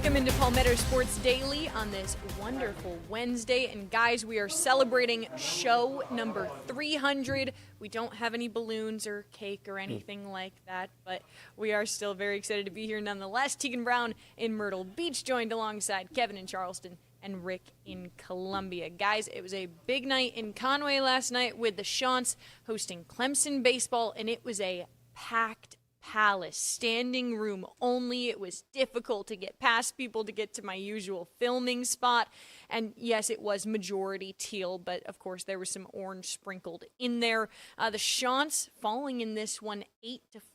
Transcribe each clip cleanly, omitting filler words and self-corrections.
Welcome into Palmetto Sports Daily on this wonderful Wednesday. And guys, we are celebrating show number 300. We don't have any balloons or cake or anything like that, but we are still very excited to be here nonetheless. Tegan Brown in Myrtle Beach, joined alongside Kevin in Charleston and Rick in Columbia. Guys, it was a big night in Conway last night with the Chants hosting Clemson Baseball, and it was a packed Palace, standing room only. It was difficult to get past people to get to my usual filming spot. And yes, it was majority teal, but of course there was some orange sprinkled in there. The Chants falling in this one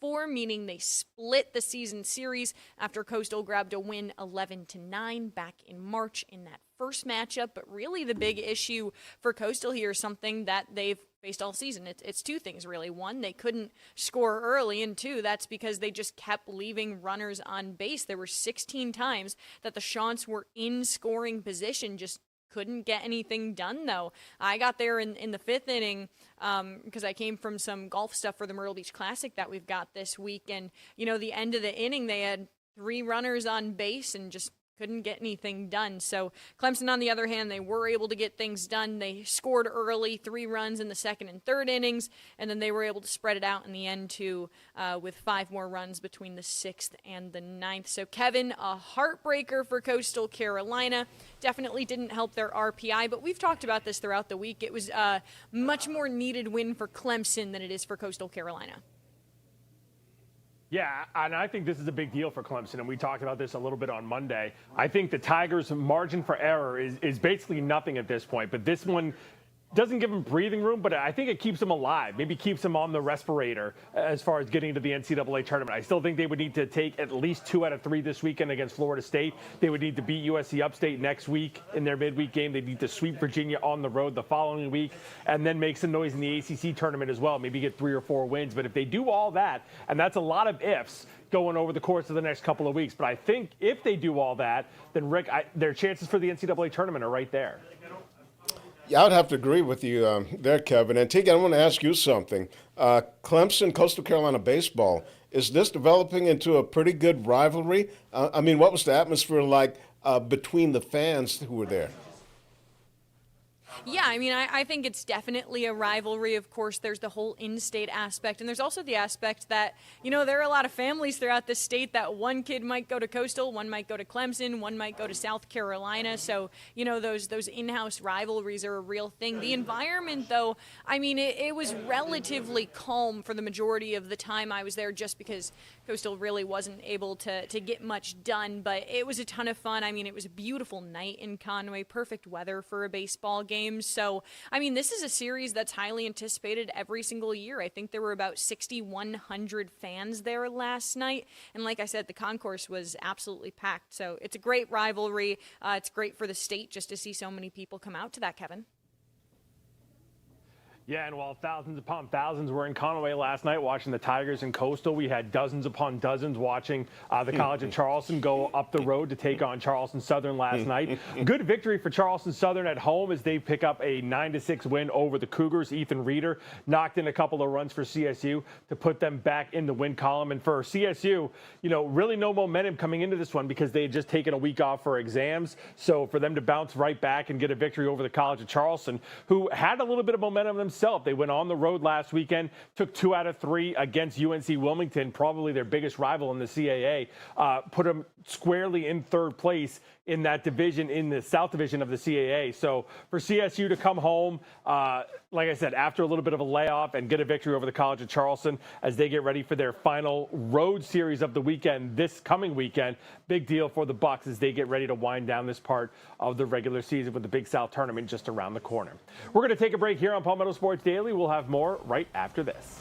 8-4, meaning they split the season series after Coastal grabbed a win 11-9 back in March in that first matchup. But really the big issue for Coastal here is something that they've faced all season. It's two things, really. One, they couldn't score early, and two, that's because they just kept leaving runners on base. There were 16 times that the Chants were in scoring position, just couldn't get anything done, though. I got there in the fifth inning because I came from some golf stuff for the Myrtle Beach Classic that we've got this week, and, you know, the end of the inning, they had 3 runners on base and just couldn't get anything done. So Clemson, on the other hand, they were able to get things done. They scored early, 3 runs in the second and third innings, and then they were able to spread it out in the end, too, with 5 more runs between the 6th and the 9th. So, Kevin, a heartbreaker for Coastal Carolina. Definitely didn't help their RPI, but we've talked about this throughout the week. It was a much more needed win for Clemson than it is for Coastal Carolina. Yeah, and I think this is a big deal for Clemson, and we talked about this a little bit on Monday. I think the Tigers' margin for error is basically nothing at this point, but this one doesn't give them breathing room, but I think it keeps them alive, maybe keeps them on the respirator as far as getting to the NCAA tournament. I still think they would need to take at least 2 out of 3 this weekend against Florida State. They would need to beat USC Upstate next week in their midweek game. They need to sweep Virginia on the road the following week and then make some noise in the ACC tournament as well, maybe get 3 or 4 wins. But if they do all that, and that's a lot of ifs going over the course of the next couple of weeks, but I think if they do all that, then, Rick, their chances for the NCAA tournament are right there. Yeah, I would have to agree with you there, Kevin. And Tegan, I want to ask you something. Clemson, Coastal Carolina baseball, is this developing into a pretty good rivalry? I mean, what was the atmosphere like between the fans who were there? Yeah, I mean, I think it's definitely a rivalry. Of course, there's the whole in-state aspect, and there's also the aspect that, you know, there are a lot of families throughout the state that one kid might go to Coastal, one might go to Clemson, one might go to South Carolina. So, you know, those in-house rivalries are a real thing. The environment, though, I mean, it was relatively calm for the majority of the time I was there, just because Coastal really wasn't able to get much done, but it was a ton of fun. I mean, it was a beautiful night in Conway, perfect weather for a baseball game. So, I mean, this is a series that's highly anticipated every single year. I think there were about 6,100 fans there last night. And like I said, the concourse was absolutely packed. So it's a great rivalry. It's great for the state just to see so many people come out to that, Kevin. Yeah, and while thousands upon thousands were in Conway last night watching the Tigers and Coastal, we had dozens upon dozens watching the College of Charleston go up the road to take on Charleston Southern last night. Good victory for Charleston Southern at home as they pick up a 9-6 win over the Cougars. Ethan Reeder knocked in a couple of runs for CSU to put them back in the win column. And for CSU, you know, really no momentum coming into this one because they had just taken a week off for exams. So for them to bounce right back and get a victory over the College of Charleston, who had a little bit of momentum themselves. They went on the road last weekend, took 2 out of 3 against UNC Wilmington, probably their biggest rival in the CAA, put them squarely in 3rd place in that division, in the South Division of the CAA. So for CSU to come home, like I said, after a little bit of a layoff and get a victory over the College of Charleston as they get ready for their final road series of the weekend, this coming weekend, big deal for the Bucks as they get ready to wind down this part of the regular season with the Big South Tournament just around the corner. We're going to take a break here on Palmetto Sports Daily. We'll have more right after this.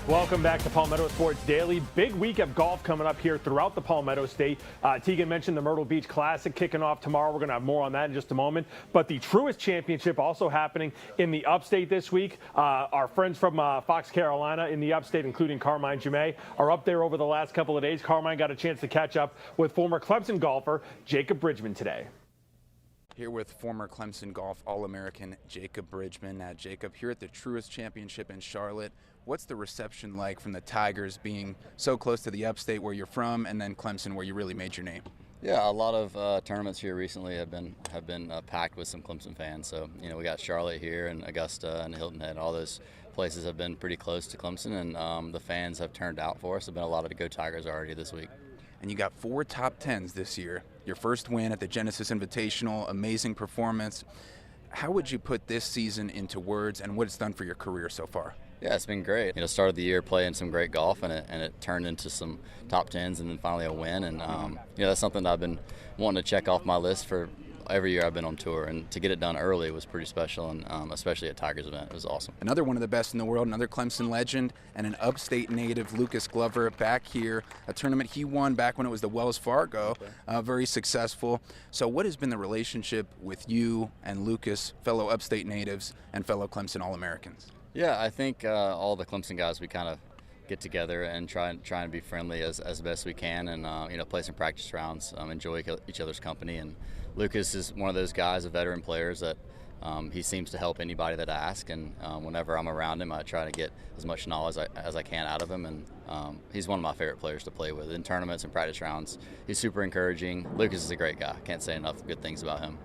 Welcome back to Palmetto Sports Daily. Big week of golf coming up here throughout the Palmetto State. Tegan mentioned the Myrtle Beach Classic kicking off tomorrow. We're going to have more on that in just a moment. But the Truist Championship also happening in the Upstate this week. Our friends from Fox Carolina in the Upstate, including Carmine Jumet, are up there over the last couple of days. Carmine got a chance to catch up with former Clemson golfer Jacob Bridgman today. Here with former Clemson golf All-American Jacob Bridgman. Now, Jacob, here at the Truist Championship in Charlotte, what's the reception like from the Tigers being so close to the upstate where you're from, and then Clemson where you really made your name? Yeah, a lot of tournaments here recently have been packed with some Clemson fans. So we got Charlotte here and Augusta and Hilton Head. All those places have been pretty close to Clemson, and the fans have turned out for us. There've been a lot of Go Tigers already this week. And you got 4 top 10s this year. Your first win at the Genesis Invitational, amazing performance. How would you put this season into words and what it's done for your career so far? Yeah, it's been great. Started the year playing some great golf, and it turned into some top 10s and then finally a win. And that's something that I've been wanting to check off my list for every year I've been on tour. And to get it done early was pretty special, and especially at Tigers event, it was awesome. Another one of the best in the world, another Clemson legend, and an upstate native, Lucas Glover, back here. A tournament he won back when it was the Wells Fargo, very successful. So what has been the relationship with you and Lucas, fellow upstate natives and fellow Clemson All-Americans? Yeah, I think all the Clemson guys, we kind of get together and try and be friendly as best we can, and play some practice rounds, enjoy each other's company. And Lucas is one of those guys, a veteran players that he seems to help anybody that asks. And whenever I'm around him, I try to get as much knowledge as I can out of him. And he's one of my favorite players to play with in tournaments and practice rounds. He's super encouraging. Lucas is a great guy. Can't say enough good things about him.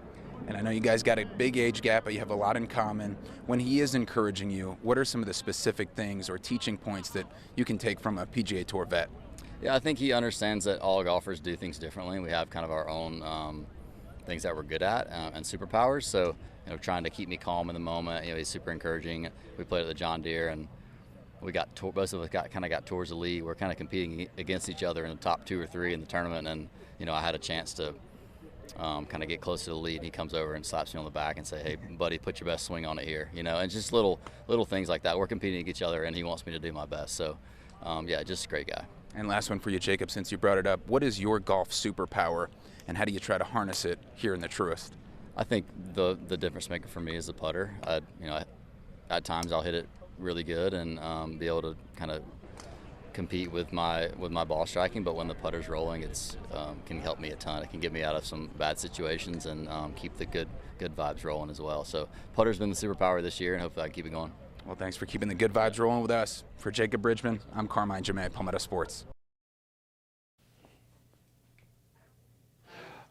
And I know you guys got a big age gap, but you have a lot in common. When he is encouraging you, what are some of the specific things or teaching points that you can take from a PGA Tour vet? Yeah, I think he understands that all golfers do things differently. We have kind of our own things that we're good at and superpowers. So, trying to keep me calm in the moment. He's super encouraging. We played at the John Deere, and we got both of us got towards the lead. We're kind of competing against each other in the top 2 or 3 in the tournament, and I had a chance to kind of get close to the lead, and he comes over and slaps me on the back and say, "Hey, buddy, put your best swing on it here." And just little things like that. We're competing against each other, and he wants me to do my best. So, just a great guy. And last one for you, Jacob, since you brought it up. What is your golf superpower, and how do you try to harness it here in the Truist? I think the difference maker for me is the putter. At times I'll hit it really good and be able to kind of compete with my ball striking, but when the putter's rolling, it's can help me a ton. It can get me out of some bad situations and keep the good vibes rolling as well. So putter's been the superpower this year, and hopefully I can keep it going. Well, thanks for keeping the good vibes rolling with us. For Jacob Bridgman, I'm Carmine Jamea, Palmetto Sports.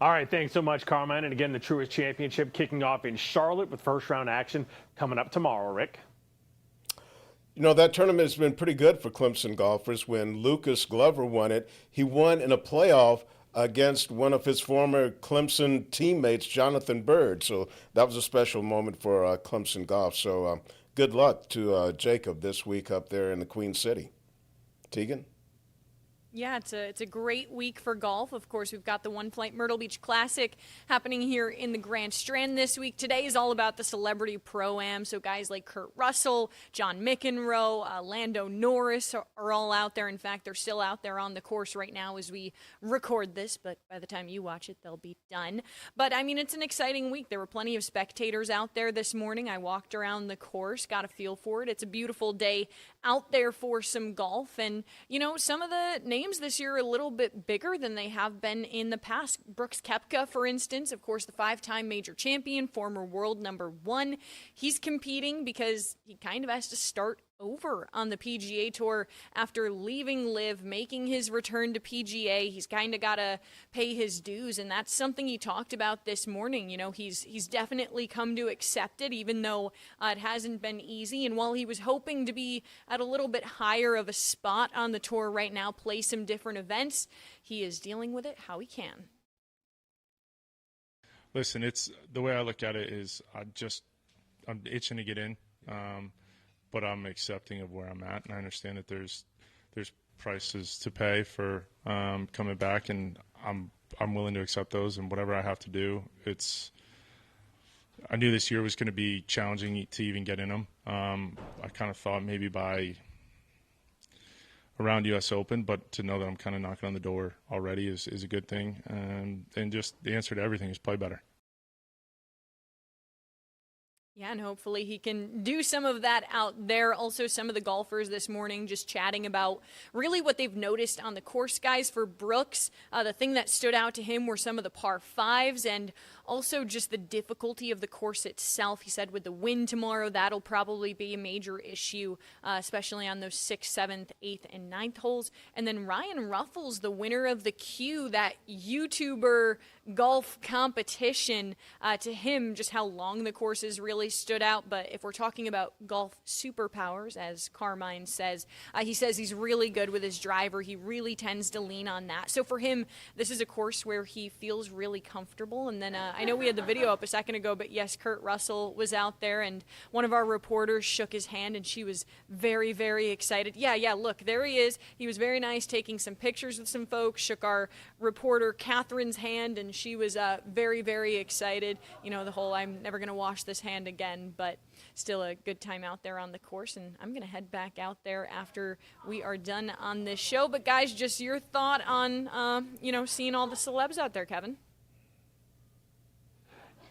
All right, thanks so much, Carmine. And again, the Truist Championship kicking off in Charlotte with first-round action coming up tomorrow, Rick. That tournament has been pretty good for Clemson golfers. When Lucas Glover won it, he won in a playoff against one of his former Clemson teammates, Jonathan Byrd. So that was a special moment for Clemson golf. So good luck to Jacob this week up there in the Queen City. Tegan? Yeah, it's a great week for golf. Of course, we've got the One Flight Myrtle Beach Classic happening here in the Grand Strand this week. Today is all about the Celebrity Pro-Am, so guys like Kurt Russell, John McEnroe, Lando Norris are all out there. In fact, they're still out there on the course right now as we record this, but by the time you watch it, they'll be done. But, it's an exciting week. There were plenty of spectators out there this morning. I walked around the course, got a feel for it. It's a beautiful day out there for some golf, and, some of the names this year are a little bit bigger than they have been in the past. Brooks Koepka, for instance, of course, the 5-time major champion, former world #1. He's competing because he kind of has to start over on the PGA Tour after leaving LIV, making his return to PGA. He's kind of got to pay his dues, and that's something he talked about this morning. He's definitely come to accept it, even though it hasn't been easy. And while he was hoping to be at a little bit higher of a spot on the tour right now, play some different events, he is dealing with it how he can. Listen, it's the way I look at it is I'm itching to get in. But I'm accepting of where I'm at, and I understand that there's prices to pay for coming back, and I'm willing to accept those, and whatever I have to do. I knew this year was going to be challenging to even get in them. I kind of thought maybe by around U.S. Open, but to know that I'm kind of knocking on the door already is a good thing, and just the answer to everything is play better. Yeah, and hopefully he can do some of that out there. Also, some of the golfers this morning just chatting about really what they've noticed on the course, guys. For Brooks, the thing that stood out to him were some of the par fives and also just the difficulty of the course itself. He said with the wind tomorrow, that'll probably be a major issue, especially on those 6th, 7th, 8th, and 9th holes. And then Ryan Ruffles, the winner of the Q, that YouTuber golf competition, to him, just how long the courses really stood out. But if we're talking about golf superpowers, as Carmine says, he says he's really good with his driver. He really tends to lean on that. So for him, this is a course where he feels really comfortable. And then I know we had the video up a second ago, but yes, Kurt Russell was out there, and one of our reporters shook his hand, and she was very, very excited. Yeah, look, there he is. He was very nice, taking some pictures with some folks, shook our reporter Catherine's hand, and she was very, very excited. You know, the whole I'm never going to wash this hand again, but still a good time out there on the course, and I'm going to head back out there after we are done on this show. But guys, just your thought on, seeing all the celebs out there, Kevin.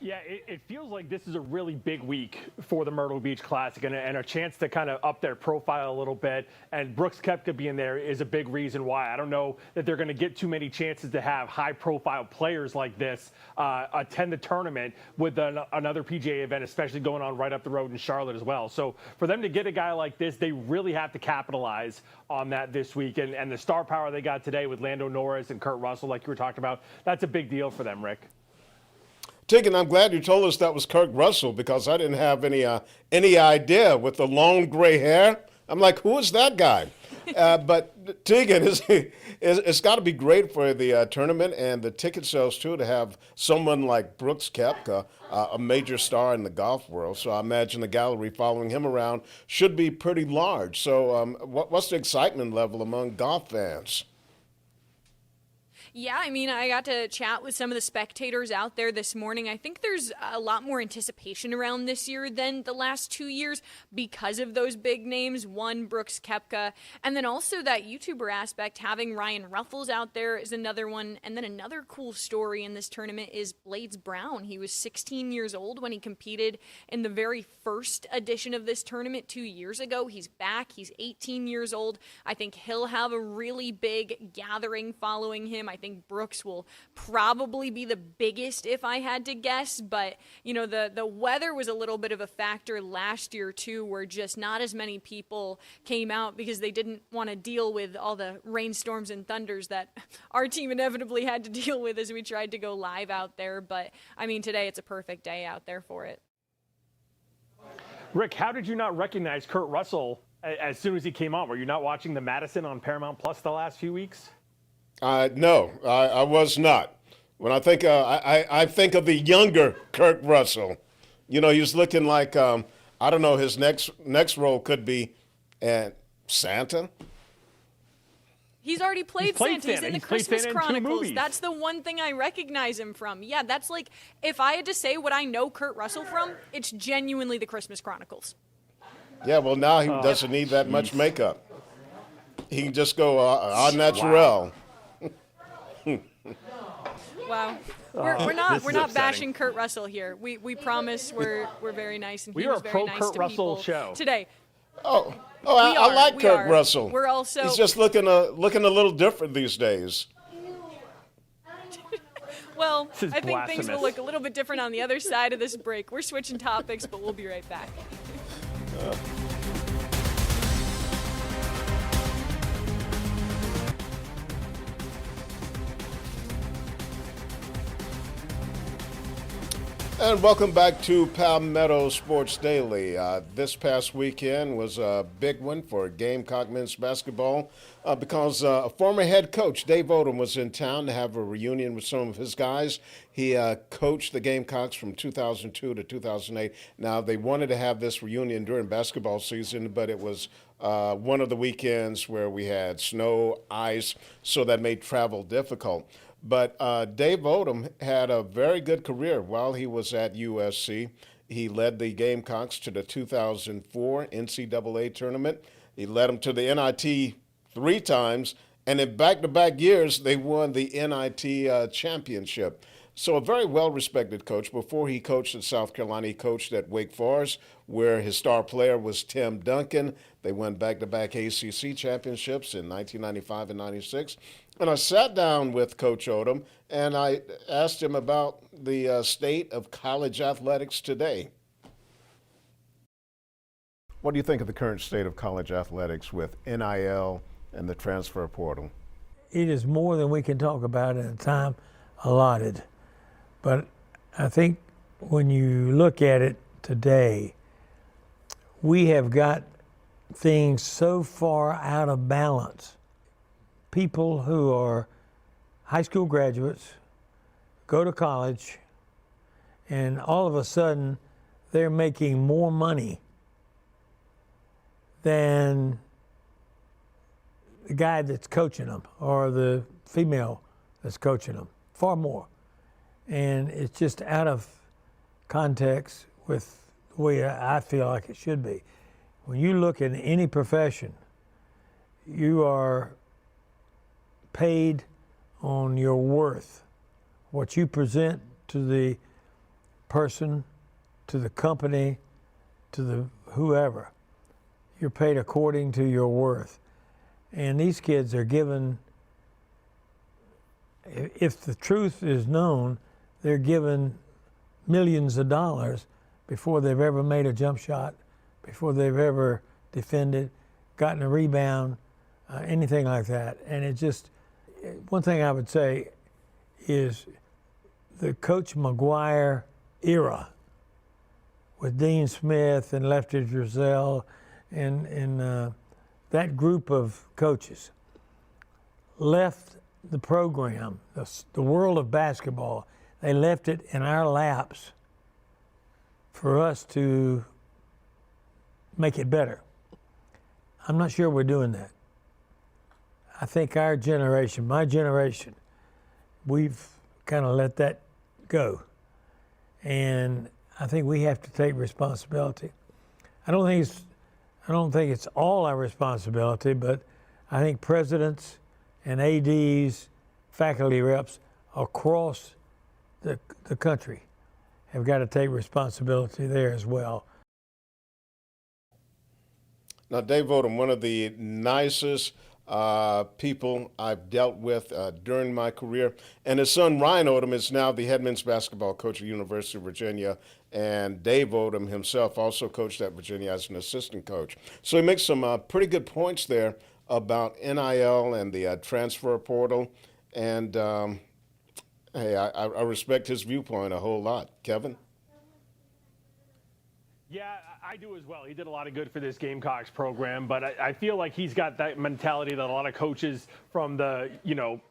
Yeah, it feels like this is a really big week for the Myrtle Beach Classic and a chance to kind of up their profile a little bit. And Brooks Koepka being there is a big reason why. I don't know that they're going to get too many chances to have high-profile players like this attend the tournament with another PGA event, especially going on right up the road in Charlotte as well. So for them to get a guy like this, they really have to capitalize on that this week. And the star power they got today with Lando Norris and Kurt Russell, like you were talking about, that's a big deal for them, Rick. Tegan, I'm glad you told us that was Kurt Russell because I didn't have any idea with the long gray hair. I'm like, who is that guy? But Tegan, it's got to be great for the tournament and the ticket sales too to have someone like Brooks Koepka, a major star in the golf world. So I imagine the gallery following him around should be pretty large. So what's the excitement level among golf fans? Yeah, I mean, I got to chat with some of the spectators out there this morning. I think there's a lot more anticipation around this year than the last 2 years because of those big names. One, Brooks Koepka, and then also that YouTuber aspect. Having Ryan Ruffles out there is another one. And then another cool story in this tournament is Blades Brown. He was 16 years old when he competed in the very first edition of this tournament 2 years ago. He's back. He's 18 years old. I think he'll have a really big gathering following him. I think Brooks will probably be the biggest if I had to guess, but the weather was a little bit of a factor last year too, where just not as many people came out because they didn't want to deal with all the rainstorms and thunders that our team inevitably had to deal with as we tried to go live out there. But I mean, today it's a perfect day out there for it. Rick, how did you not recognize Kurt Russell as soon as he came on? Were you not watching the Madison on Paramount Plus the last few weeks? No, I was not. When I think I think of the younger Kurt Russell, he's looking like I don't know. His next role could be Santa. He's already played Santa. He's in the Christmas Chronicles. In that's the one thing I recognize him from. Yeah, that's like if I had to say what I know Kurt Russell from, it's genuinely the Christmas Chronicles. Yeah, well now he doesn't need that much makeup. He can just go au naturel. Wow. Wow, we're not bashing Kurt Russell here. We promise we're very nice, and he was very nice to people today. I like Kurt Russell. We're also he's just looking a little different these days. Well, I think things will look a little bit different on the other side of this break. We're switching topics, but we'll be right back. And welcome back to Palmetto Sports Daily. This past weekend was a big one for Gamecock men's basketball because a former head coach, Dave Odom, was in town to have a reunion with some of his guys. He coached the Gamecocks from 2002 to 2008. Now, they wanted to have this reunion during basketball season, but it was one of the weekends where we had snow, ice, so that made travel difficult. But Dave Odom had a very good career while he was at USC. He led the Gamecocks to the 2004 NCAA tournament. He led them to the NIT 3 times, and in back-to-back years, they won the NIT championship. So a very well-respected coach. Before he coached at South Carolina, he coached at Wake Forest, where his star player was Tim Duncan. They won back-to-back ACC championships in 1995 and 96. And I sat down with Coach Odom, and I asked him about the state of college athletics today. What do you think of the current state of college athletics with NIL and the transfer portal? It is more than we can talk about in a time allotted. But I think when you look at it today, we have got things so far out of balance. People who are high school graduates go to college, and all of a sudden they're making more money than the guy that's coaching them or the female that's coaching them, far more. And it's just out of context with the way I feel like it should be. When you look at any profession, you are paid on your worth, what you present to the person, to the company, to the whoever. You're paid according to your worth. And these kids are given, if the truth is known, they're given millions of dollars before they've ever made a jump shot, before they've ever defended, gotten a rebound, anything like that. And it just, one thing I would say is the Coach McGuire era with Dean Smith and Lefty Driesell and that group of coaches left the program, the world of basketball, they left it in our laps for us to make it better. I'm not sure we're doing that. I think our generation, my generation, we've kind of let that go. And I think we have to take responsibility. I don't think it's all our responsibility, but I think presidents and ADs, faculty reps across the country have got to take responsibility there as well. Now, Dave Odom, one of the nicest people I've dealt with during my career, and his son Ryan Odom is now the head men's basketball coach at University of Virginia, and Dave Odom himself also coached at Virginia as an assistant coach. So he makes some pretty good points there about NIL and the transfer portal, and hey, I respect his viewpoint a whole lot. Kevin? Yeah, I do as well. He did a lot of good for this Gamecocks program, but I feel like he's got that mentality that a lot of coaches from the,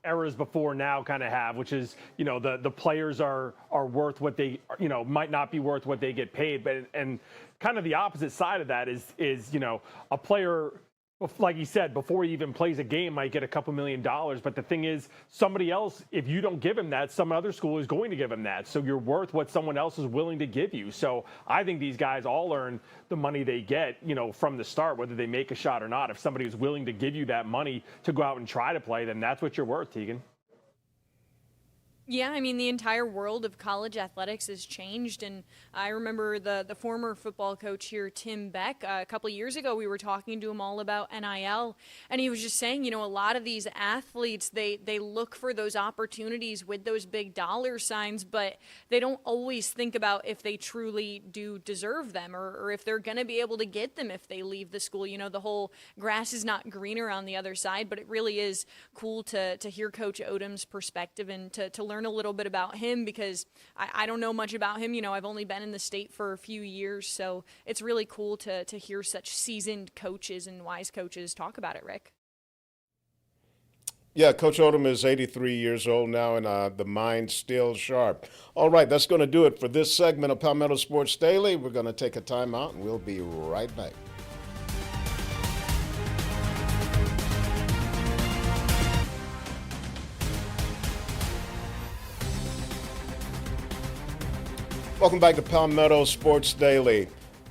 eras before now kind of have, which is, the players are worth what they, might not be worth what they get paid. But, and kind of the opposite side of that is, a player, like he said, before he even plays a game, might get a couple $1 million. But the thing is, somebody else, if you don't give him that, some other school is going to give him that. So you're worth what someone else is willing to give you. So I think these guys all earn the money they get, from the start, whether they make a shot or not. If somebody is willing to give you that money to go out and try to play, then that's what you're worth, Tegan. Yeah, I mean, the entire world of college athletics has changed, and I remember the former football coach here, Tim Beck, a couple of years ago, we were talking to him all about NIL, and he was just saying, a lot of these athletes, they look for those opportunities with those big dollar signs, but they don't always think about if they truly do deserve them or if they're going to be able to get them if they leave the school. The whole grass is not greener on the other side, but it really is cool to hear Coach Odom's perspective and to learn a little bit about him, because I don't know much about him. I've only been in the state for a few years, so it's really cool to hear such seasoned coaches and wise coaches talk about it, Rick. Yeah, Coach Odom is 83 years old now, and the mind's still sharp. All right, that's going to do it for this segment of Palmetto Sports Daily. We're going to take a timeout, and we'll be right back. Welcome back to Palmetto Sports Daily.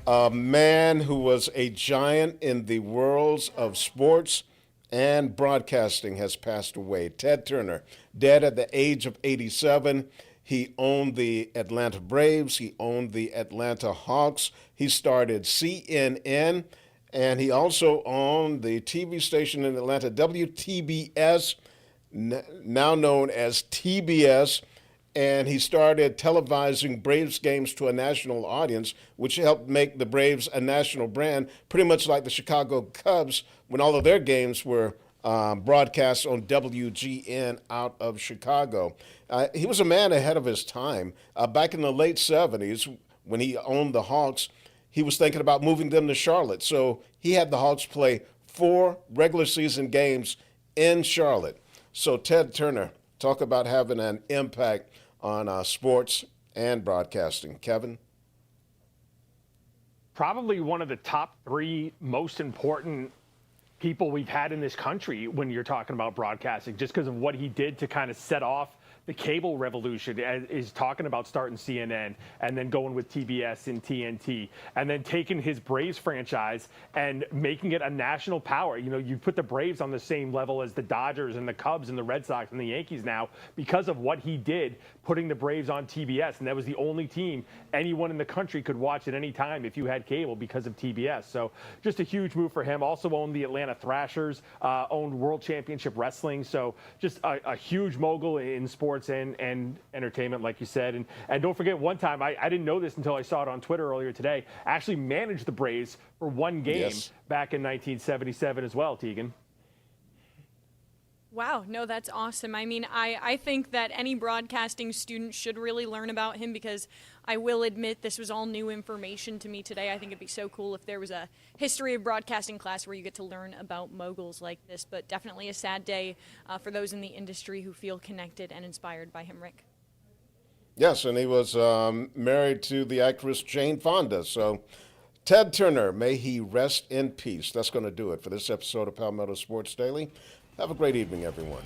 A man who was a giant in the worlds of sports and broadcasting has passed away. Ted Turner, dead at the age of 87. He owned the Atlanta Braves. He owned the Atlanta Hawks. He started CNN, and he also owned the TV station in Atlanta, WTBS, now known as TBS. And he started televising Braves games to a national audience, which helped make the Braves a national brand, pretty much like the Chicago Cubs when all of their games were broadcast on WGN out of Chicago. He was a man ahead of his time. Back in the late 70s, when he owned the Hawks, he was thinking about moving them to Charlotte. So he had the Hawks play 4 regular season games in Charlotte. So Ted Turner, talk about having an impact on sports and broadcasting. Kevin? Probably one of the top 3 most important people we've had in this country when you're talking about broadcasting, just because of what he did to kind of set off the cable revolution, is talking about starting CNN and then going with TBS and TNT and then taking his Braves franchise and making it a national power. You know, you put the Braves on the same level as the Dodgers and the Cubs and the Red Sox and the Yankees now because of what he did, putting the Braves on TBS. And that was the only team anyone in the country could watch at any time if you had cable because of TBS. So just a huge move for him. Also owned the Atlanta Thrashers, owned World Championship Wrestling. So just a huge mogul in sports and entertainment, like you said. And don't forget, one time, I didn't know this until I saw it on Twitter earlier today, actually managed the Braves for one game back in 1977 as well, Tegan. Wow, no, that's awesome. I mean, I think that any broadcasting student should really learn about him, because I will admit this was all new information to me today. I think it'd be so cool if there was a history of broadcasting class where you get to learn about moguls like this, but definitely a sad day for those in the industry who feel connected and inspired by him, Rick. Yes, and he was married to the actress Jane Fonda. So Ted Turner, may he rest in peace. That's going to do it for this episode of Palmetto Sports Daily. Have a great evening, everyone.